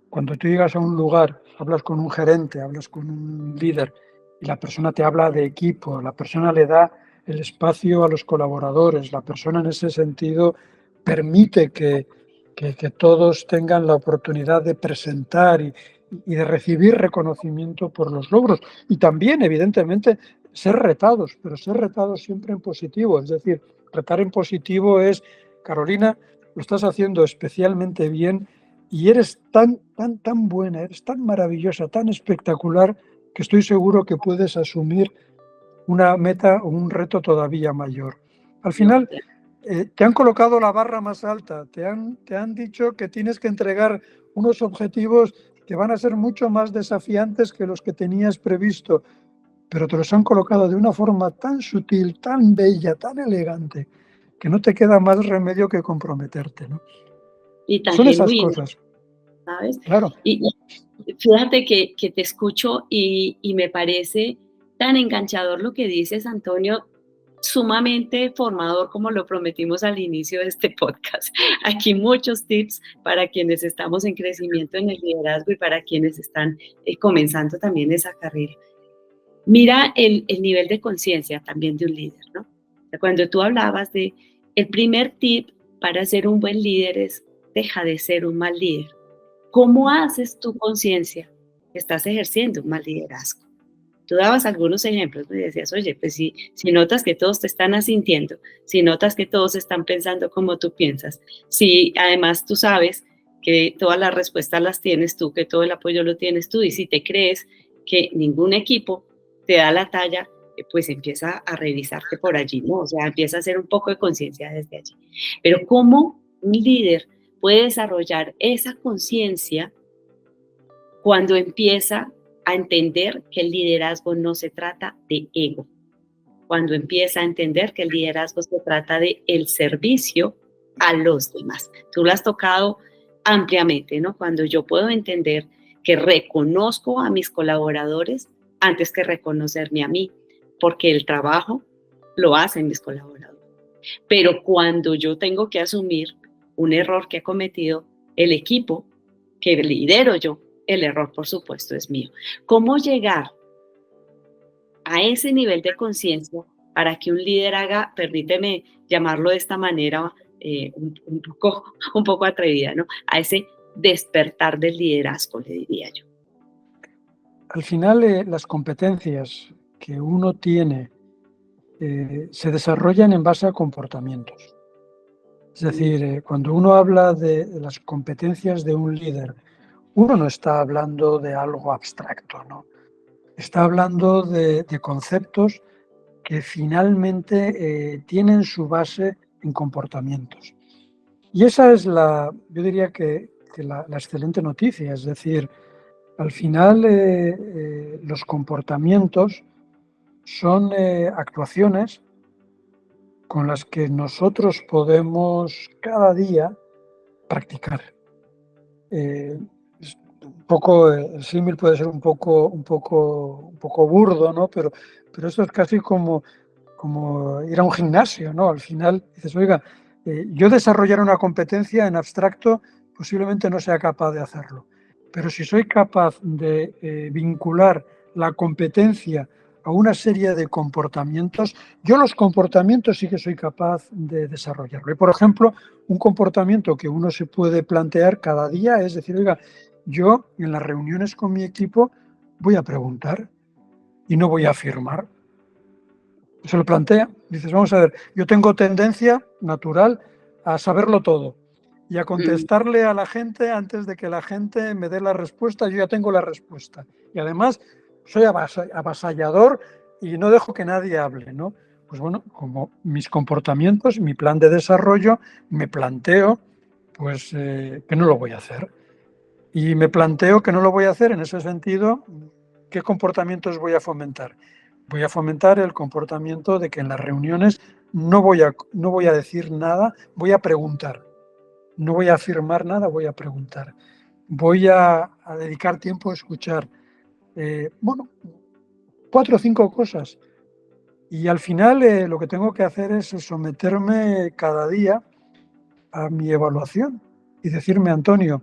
cuando tú llegas a un lugar, hablas con un gerente, hablas con un líder y la persona te habla de equipo, la persona le da el espacio a los colaboradores, la persona en ese sentido permite que todos tengan la oportunidad de presentar y de recibir reconocimiento por los logros y también, evidentemente, ser retados, pero ser retados siempre en positivo. Es decir, retar en positivo es, Carolina, lo estás haciendo especialmente bien y eres tan buena, eres tan maravillosa, tan espectacular, que estoy seguro que puedes asumir una meta o un reto todavía mayor. Al final, te han colocado la barra más alta, te han dicho que tienes que entregar unos objetivos que van a ser mucho más desafiantes que los que tenías previsto, pero te los han colocado de una forma tan sutil, tan bella, tan elegante, que no te queda más remedio que comprometerte, ¿no? Y tan Son esas genuino, cosas, ¿sabes? claro. Y fíjate que te escucho y me parece tan enganchador lo que dices, Antonio, sumamente formador, como lo prometimos al inicio de este podcast. Aquí muchos tips para quienes estamos en crecimiento en el liderazgo y para quienes están comenzando también esa carrera. Mira el nivel de conciencia también de un líder, ¿no? Cuando tú hablabas de el primer tip para ser un buen líder es deja de ser un mal líder. ¿Cómo haces tu conciencia que estás ejerciendo un mal liderazgo? Tú dabas algunos ejemplos, me decías, oye, pues si notas que todos te están asintiendo, si notas que todos están pensando como tú piensas, si además tú sabes que todas las respuestas las tienes tú, que todo el apoyo lo tienes tú, y si te crees que ningún equipo te da la talla, pues empieza a revisarte por allí, ¿no? O sea, empieza a hacer un poco de conciencia desde allí. Pero ¿cómo un líder puede desarrollar esa conciencia cuando empieza a entender que el liderazgo no se trata de ego? Cuando empieza a entender que el liderazgo se trata de el servicio a los demás. Tú lo has tocado ampliamente, ¿no? Cuando yo puedo entender que reconozco a mis colaboradores antes que reconocerme a mí, porque el trabajo lo hacen mis colaboradores. Pero cuando yo tengo que asumir un error que ha cometido el equipo que lidero yo, el error, por supuesto, es mío. ¿Cómo llegar a ese nivel de conciencia para que un líder haga, permíteme llamarlo de esta manera un poco atrevida, ¿no? A ese despertar del liderazgo, le diría yo. Al final, las competencias que uno tiene se desarrollan en base a comportamientos. Es decir, cuando uno habla de las competencias de un líder, uno no está hablando de algo abstracto, ¿no? Está hablando de conceptos que finalmente tienen su base en comportamientos. Y esa es yo diría que la excelente noticia. Es decir, al final los comportamientos son actuaciones con las que nosotros podemos cada día practicar. Un poco, el símil puede ser un poco burdo, ¿no? Pero esto es casi como ir a un gimnasio, ¿no? Al final dices, oiga, yo desarrollar una competencia en abstracto posiblemente no sea capaz de hacerlo, pero si soy capaz de vincular la competencia a una serie de comportamientos. Yo los comportamientos sí que soy capaz de desarrollarlo. Y, por ejemplo, un comportamiento que uno se puede plantear cada día es decir, oiga, yo en las reuniones con mi equipo voy a preguntar y no voy a afirmar. Se lo plantea, dices, vamos a ver, yo tengo tendencia natural a saberlo todo y a contestarle a la gente antes de que la gente me dé la respuesta, yo ya tengo la respuesta. Y además soy avasallador y no dejo que nadie hable, ¿no? Pues bueno, como mis comportamientos, mi plan de desarrollo, me planteo pues que no lo voy a hacer. Y me planteo que no lo voy a hacer en ese sentido, ¿qué comportamientos voy a fomentar? Voy a fomentar el comportamiento de que en las reuniones no voy a decir nada, voy a preguntar. No voy a afirmar nada, voy a preguntar. Voy a dedicar tiempo a escuchar. 4 o 5 cosas. Y al final lo que tengo que hacer es someterme cada día a mi evaluación y decirme, Antonio,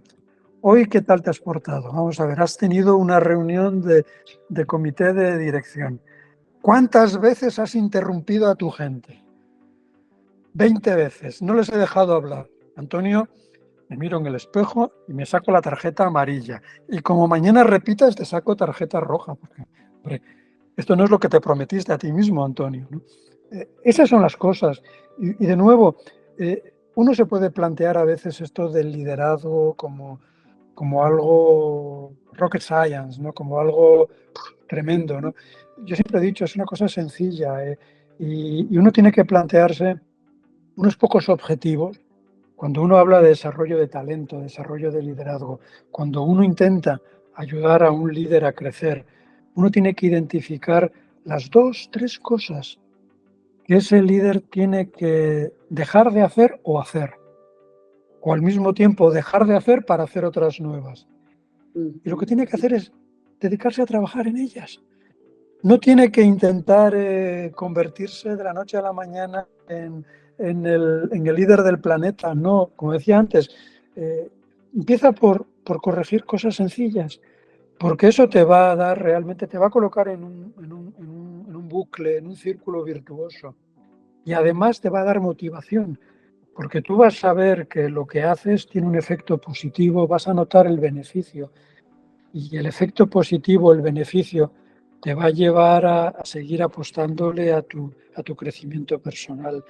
¿hoy qué tal te has portado? Vamos a ver, has tenido una reunión de comité de dirección. ¿Cuántas veces has interrumpido a tu gente? 20 veces. No les he dejado hablar. Antonio, me miro en el espejo y me saco la tarjeta amarilla. Y como mañana repitas, te saco tarjeta roja. Porque, hombre, esto no es lo que te prometiste a ti mismo, Antonio, ¿no? Esas son las cosas. Y de nuevo, uno se puede plantear a veces esto del liderazgo como algo rocket science, ¿no? Como algo tremendo, ¿no? Yo siempre he dicho, es una cosa sencilla, y uno tiene que plantearse unos pocos objetivos. Cuando uno habla de desarrollo de talento, desarrollo de liderazgo, cuando uno intenta ayudar a un líder a crecer, uno tiene que identificar las 2, 3 cosas que ese líder tiene que dejar de hacer o hacer, o al mismo tiempo dejar de hacer para hacer otras nuevas. Y lo que tiene que hacer es dedicarse a trabajar en ellas. No tiene que intentar convertirse de la noche a la mañana en el líder del planeta, no, como decía antes, empieza por corregir cosas sencillas, porque eso te va a dar realmente, te va a colocar en un bucle, en un círculo virtuoso, y además te va a dar motivación, porque tú vas a ver que lo que haces tiene un efecto positivo, vas a notar el beneficio, y el efecto positivo, el beneficio, te va a llevar a seguir apostándole a tu crecimiento personal.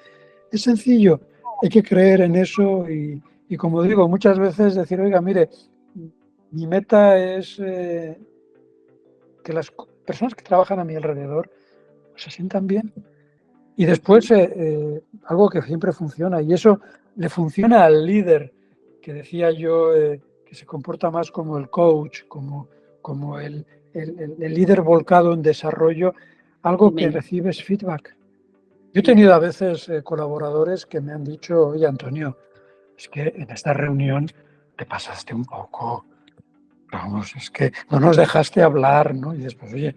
Es sencillo, hay que creer en eso y como digo, muchas veces decir, oiga, mire, mi meta es que las personas que trabajan a mi alrededor se sientan bien. Y después, algo que siempre funciona, y eso le funciona al líder, que decía yo, que se comporta más como el coach, como el líder volcado en desarrollo, algo que recibe es feedback. Yo he tenido a veces colaboradores que me han dicho, oye, Antonio, es que en esta reunión te pasaste un poco, vamos, es que no nos dejaste hablar, ¿no? Y después, oye,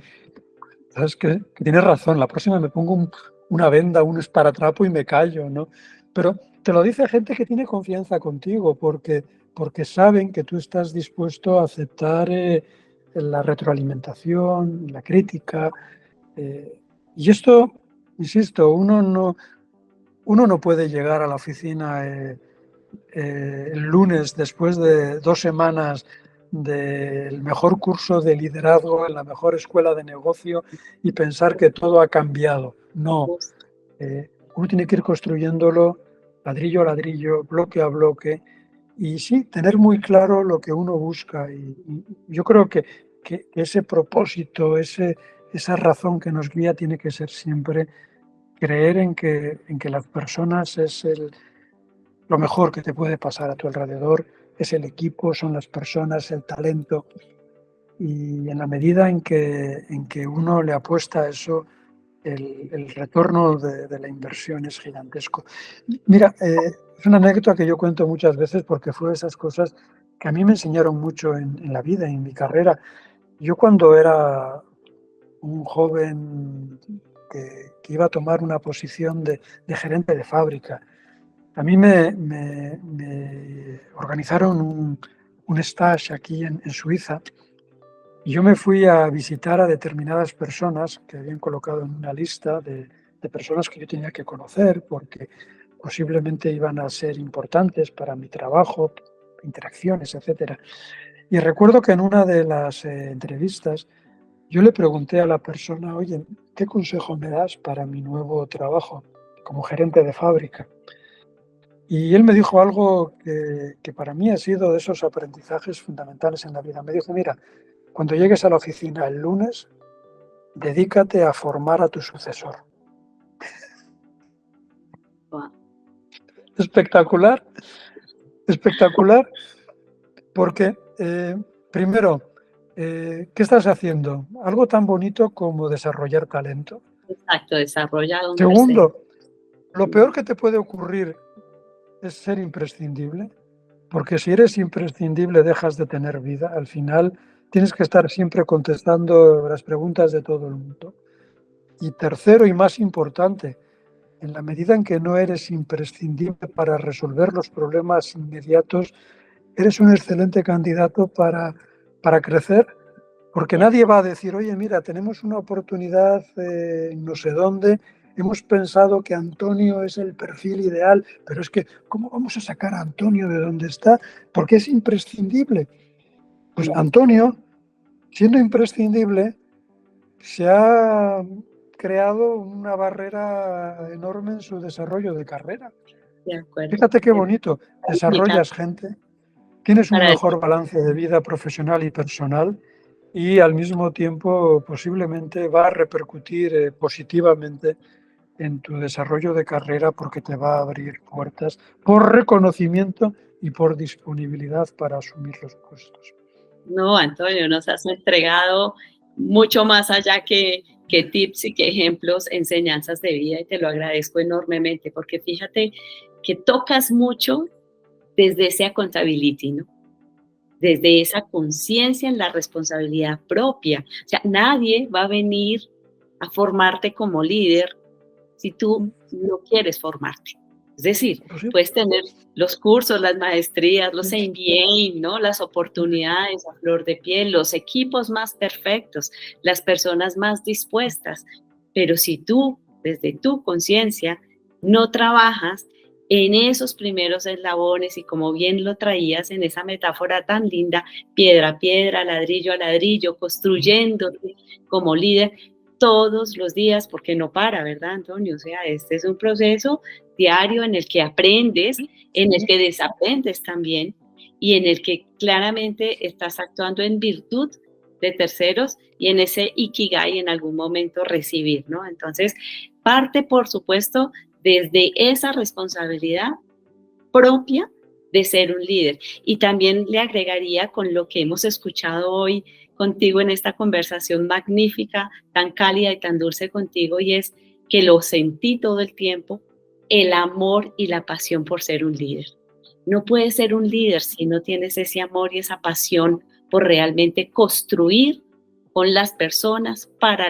¿sabes qué? Que tienes razón, la próxima me pongo una venda, un esparatrapo y me callo, ¿no? Pero te lo dice gente que tiene confianza contigo, porque saben que tú estás dispuesto a aceptar la retroalimentación, la crítica. Y esto, insisto, uno no puede llegar a la oficina el lunes después de 2 semanas del mejor curso de liderazgo en la mejor escuela de negocio y pensar que todo ha cambiado. No, uno tiene que ir construyéndolo ladrillo a ladrillo, bloque a bloque, y sí, tener muy claro lo que uno busca. Y yo creo que ese propósito, esa razón que nos guía tiene que ser siempre creer en que las personas es lo mejor que te puede pasar a tu alrededor, es el equipo, son las personas, el talento. Y en la medida en que uno le apuesta a eso, el retorno de la inversión es gigantesco. Mira, es una anécdota que yo cuento muchas veces porque fue esas cosas que a mí me enseñaron mucho en la vida, en mi carrera. Yo cuando era un joven que iba a tomar una posición de gerente de fábrica, a mí me organizaron un stage aquí en Suiza Y yo me fui a visitar a determinadas personas que habían colocado en una lista de personas que yo tenía que conocer porque posiblemente iban a ser importantes para mi trabajo, interacciones, etcétera. Y recuerdo que en una de las entrevistas yo le pregunté a la persona, oye, ¿qué consejo me das para mi nuevo trabajo como gerente de fábrica? Y él me dijo algo que para mí ha sido de esos aprendizajes fundamentales en la vida. Me dijo, mira, cuando llegues a la oficina el lunes, dedícate a formar a tu sucesor. Wow. Espectacular, espectacular, porque primero, ¿qué estás haciendo? Algo tan bonito como desarrollar talento. Exacto, desarrolla un tercero. Segundo, lo peor que te puede ocurrir es ser imprescindible, porque si eres imprescindible dejas de tener vida. Al final tienes que estar siempre contestando las preguntas de todo el mundo. Y tercero y más importante, en la medida en que no eres imprescindible para resolver los problemas inmediatos, eres un excelente candidato para crecer, porque nadie va a decir, oye, mira, tenemos una oportunidad no sé dónde, hemos pensado que Antonio es el perfil ideal, pero es que, ¿cómo vamos a sacar a Antonio de donde está? Porque es imprescindible. Pues Antonio, siendo imprescindible, se ha creado una barrera enorme en su desarrollo de carrera. De acuerdo. Fíjate qué bonito, desarrollas gente, tienes un Para mejor balance de vida profesional y personal y al mismo tiempo posiblemente va a repercutir positivamente en tu desarrollo de carrera porque te va a abrir puertas por reconocimiento y por disponibilidad para asumir los puestos. No, Antonio, nos has entregado mucho más allá que tips y que ejemplos, enseñanzas de vida, y te lo agradezco enormemente, porque fíjate que tocas mucho desde ese accountability, ¿no? Desde esa conciencia en la responsabilidad propia. O sea, nadie va a venir a formarte como líder si tú no quieres formarte. Es decir, puedes tener los cursos, las maestrías, los MBA, ¿no? Las oportunidades a flor de piel, los equipos más perfectos, las personas más dispuestas. Pero si tú, desde tu conciencia, no trabajas en esos primeros eslabones y como bien lo traías en esa metáfora tan linda, piedra a piedra, ladrillo a ladrillo, construyendo como líder, todos los días, porque no para, ¿verdad, Antonio? O sea, este es un proceso diario en el que aprendes, en el que desaprendes también y en el que claramente estás actuando en virtud de terceros y en ese ikigai en algún momento recibir, ¿no? Entonces, parte, por supuesto, desde esa responsabilidad propia de ser un líder. Y también le agregaría con lo que hemos escuchado hoy contigo en esta conversación magnífica, tan cálida y tan dulce contigo, y es que lo sentí todo el tiempo, el amor y la pasión por ser un líder. No puedes ser un líder si no tienes ese amor y esa pasión por realmente construir con las personas, para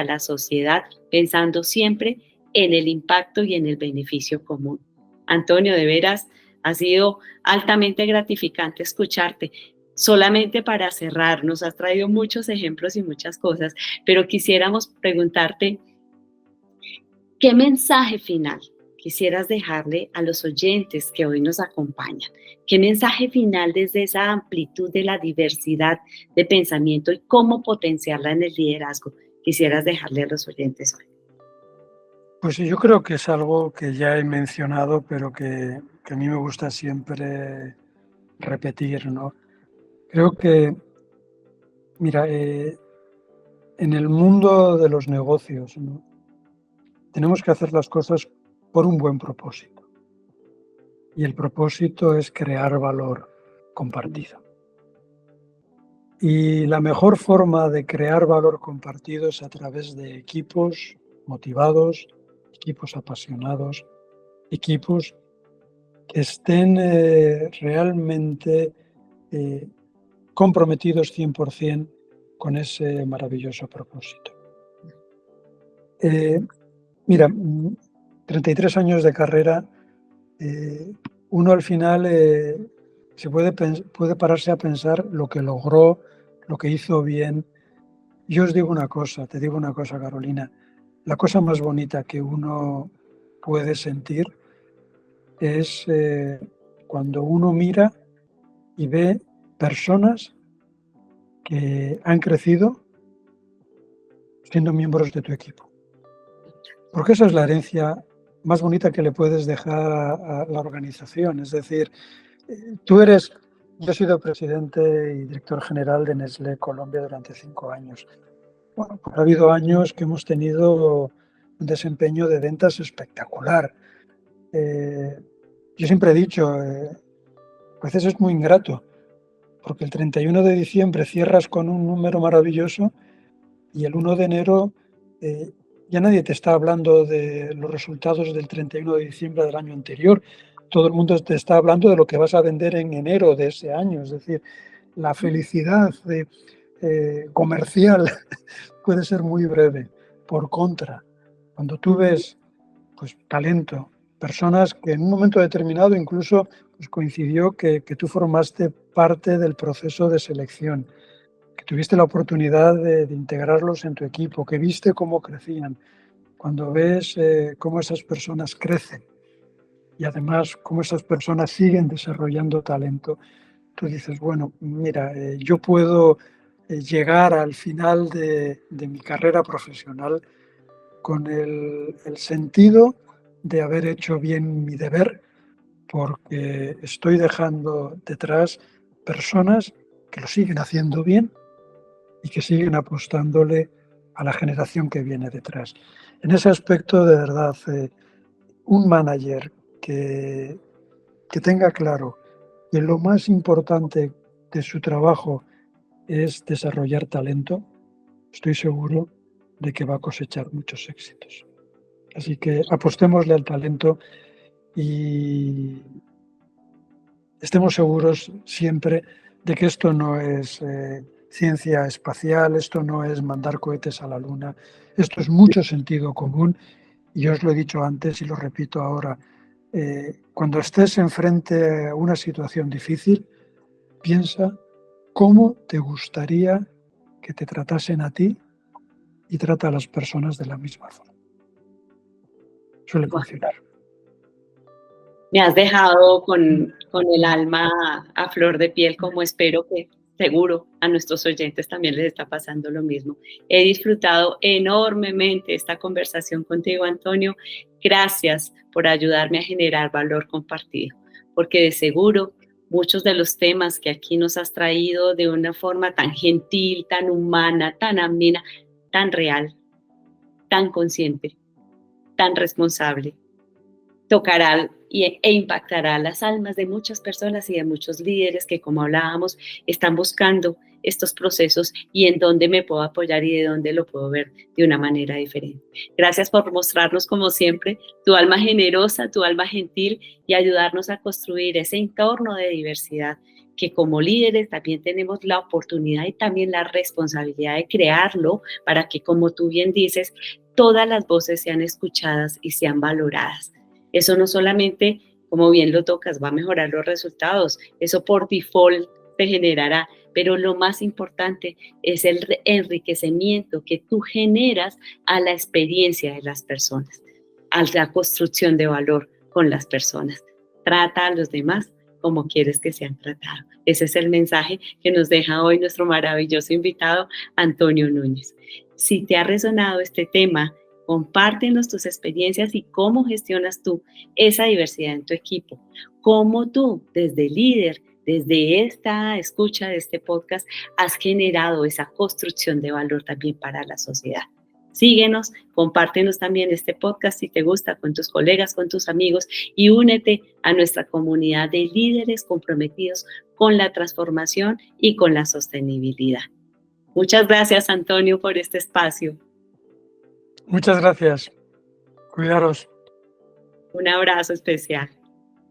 la sociedad, pensando siempre en el impacto y en el beneficio común. Antonio, de veras, ha sido altamente gratificante escucharte. Solamente para cerrar, nos has traído muchos ejemplos y muchas cosas, pero quisiéramos preguntarte, ¿qué mensaje final quisieras dejarle a los oyentes que hoy nos acompañan? ¿Qué mensaje final desde esa amplitud de la diversidad de pensamiento y cómo potenciarla en el liderazgo quisieras dejarle a los oyentes hoy? Pues yo creo que es algo que ya he mencionado, pero que a mí me gusta siempre repetir, ¿no? Creo que, mira, en el mundo de los negocios, ¿no? Tenemos que hacer las cosas por un buen propósito. Y el propósito es crear valor compartido. Y la mejor forma de crear valor compartido es a través de equipos motivados, equipos apasionados, equipos que estén realmente comprometidos 100% con ese maravilloso propósito. Mira, 33 años de carrera, uno al final se puede pararse a pensar lo que logró lo que hizo bien. Yo os digo una cosa, te digo una cosa, Carolina. La cosa más bonita que uno puede sentir es cuando uno mira y ve personas que han crecido siendo miembros de tu equipo. Porque esa es la herencia más bonita que le puedes dejar a la organización. Es decir, yo he sido presidente y director general de Nestlé Colombia durante 5 años. Bueno, pues ha habido años que hemos tenido un desempeño de ventas espectacular. Yo siempre he dicho, a veces es muy ingrato, porque el 31 de diciembre cierras con un número maravilloso y el 1 de enero ya nadie te está hablando de los resultados del 31 de diciembre del año anterior. Todo el mundo te está hablando de lo que vas a vender en enero de ese año. Es decir, la felicidad comercial puede ser muy breve. Por contra, cuando tú ves pues, talento, personas que en un momento determinado incluso pues, coincidió que tú formaste parte del proceso de selección, que tuviste la oportunidad de integrarlos en tu equipo, que viste cómo crecían, cuando ves cómo esas personas crecen y además cómo esas personas siguen desarrollando talento, tú dices, bueno, mira, yo puedo llegar al final de mi carrera profesional con el sentido de haber hecho bien mi deber, porque estoy dejando detrás personas que lo siguen haciendo bien y que siguen apostándole a la generación que viene detrás. En ese aspecto, de verdad, un manager que tenga claro que lo más importante de su trabajo es desarrollar talento, estoy seguro de que va a cosechar muchos éxitos. Así que apostémosle al talento y estemos seguros siempre de que esto no es ciencia espacial, esto no es mandar cohetes a la luna, esto es mucho sentido común y yo os lo he dicho antes y lo repito ahora, cuando estés enfrente a una situación difícil, piensa cómo te gustaría que te tratasen a ti y trata a las personas de la misma forma. Suele Wow. funcionar. Me has dejado con el alma a flor de piel, como espero que seguro a nuestros oyentes también les está pasando lo mismo. He disfrutado enormemente esta conversación contigo, Antonio. Gracias por ayudarme a generar valor compartido, porque de seguro muchos de los temas que aquí nos has traído de una forma tan gentil, tan humana, tan amena, tan real, tan consciente, tan responsable, tocará e impactará las almas de muchas personas y de muchos líderes que, como hablábamos, están buscando estos procesos y en dónde me puedo apoyar y de dónde lo puedo ver de una manera diferente. Gracias por mostrarnos, como siempre, tu alma generosa, tu alma gentil y ayudarnos a construir ese entorno de diversidad que como líderes también tenemos la oportunidad y también la responsabilidad de crearlo para que, como tú bien dices, todas las voces sean escuchadas y sean valoradas. Eso no solamente, como bien lo tocas, va a mejorar los resultados, eso por default te generará, pero lo más importante es el enriquecimiento que tú generas a la experiencia de las personas, a la construcción de valor con las personas. Trata a los demás como quieres que sean tratados. Ese es el mensaje que nos deja hoy nuestro maravilloso invitado, Antonio Núñez. Si te ha resonado este tema, compártenos tus experiencias y cómo gestionas tú esa diversidad en tu equipo. Cómo tú, desde líder, desde esta escucha de este podcast, has generado esa construcción de valor también para la sociedad. Síguenos, compártenos también este podcast si te gusta con tus colegas, con tus amigos y únete a nuestra comunidad de líderes comprometidos con la transformación y con la sostenibilidad. Muchas gracias, Antonio, por este espacio. Muchas gracias. Cuidaros. Un abrazo especial.